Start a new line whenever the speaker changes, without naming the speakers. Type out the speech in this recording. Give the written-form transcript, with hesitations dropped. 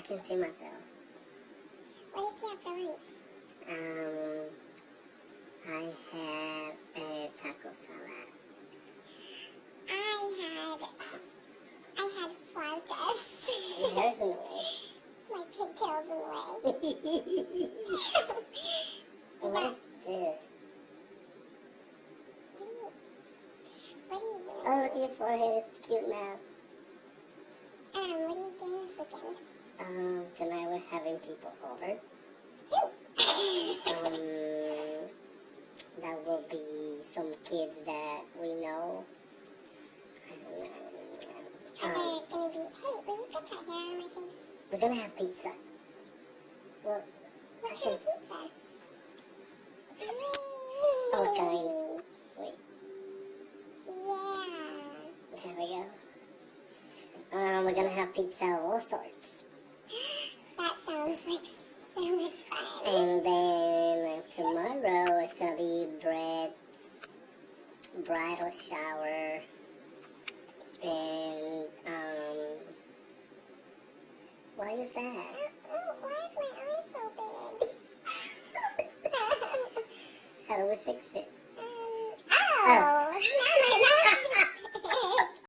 can see myself.
What did you have for lunch?
I had a taco salad.
I had flautas.
Your hair's in the way.
My pigtails in the way.
What is this?
What are you doing?
Oh, look at your forehead. It's cute now.
What are you doing this weekend?
Tonight we're having people over. That will be some kids that we know.
And they're gonna be, hey, will you put that hair on my face?
We're gonna have pizza. Well,
What kind of pizza?
all kinds. Wait,
Yeah.
there we go. We're gonna have pizza of all sorts.
That sounds like so much fun.
And then tomorrow it's gonna be Brett's bridal shower. And, why is that?
Why is my eye so big?
How do we fix it?
Oh, now